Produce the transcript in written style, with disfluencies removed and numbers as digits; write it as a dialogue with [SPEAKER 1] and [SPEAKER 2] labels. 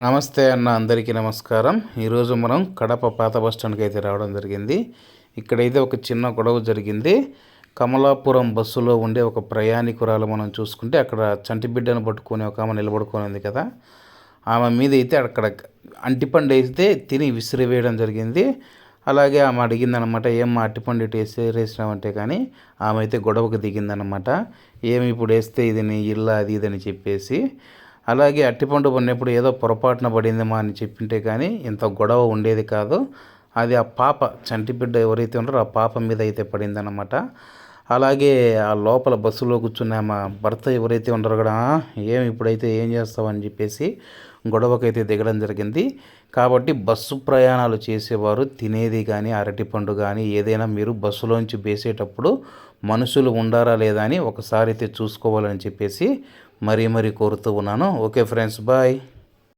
[SPEAKER 1] నమస్తే అన్న, అందరికీ నమస్కారం. ఈరోజు మనం కడప పాత బస్ స్టాండ్కి అయితే రావడం జరిగింది. ఇక్కడైతే ఒక చిన్న గొడవ జరిగింది. కమలాపురం బస్సులో ఉండే ఒక ప్రయాణికురాలు మనం చూసుకుంటే అక్కడ చంటి బిడ్డను పట్టుకొని ఒక ఆమె నిలబడుకొని ఉంది కదా, ఆమె మీద అయితే అక్కడ అంటిపండు అయితే తిని విసిరివేయడం జరిగింది. అలాగే ఆమె అడిగిందనమాట, ఏం అరటిపండు ఇటు వేసినామంటే, కానీ ఆమె అయితే గొడవకు దిగిందనమాట. ఏమి ఇప్పుడు వేస్తే ఇది నీ ఇల్లు అది ఇదని చెప్పేసి. అలాగే అరటిపండు పడినప్పుడు ఏదో పొరపాటున పడిందేమో అని చెప్పింటే కానీ ఇంత గొడవ ఉండేది కాదు. అది ఆ పాప చంటి బిడ్డ ఎవరైతే ఉన్నారో ఆ పాప మీద అయితే పడిందన్నమాట. అలాగే ఆ లోపల బస్సులో కూర్చున్న మా భర్త ఎవరైతే ఉన్నారో కూడా ఏమి ఇప్పుడైతే ఏం చేస్తామని చెప్పేసి గొడవకైతే దిగడం జరిగింది. కాబట్టి బస్సు ప్రయాణాలు చేసేవారు తినేది కానీ అరటిపండు కానీ ఏదైనా మీరు బస్సులోంచి వేసేటప్పుడు మనుషులు ఉండారా లేదా అని ఒకసారి అయితే చూసుకోవాలని చెప్పేసి మరీ కోరుతూ ఉన్నాను. Okay friends, bye.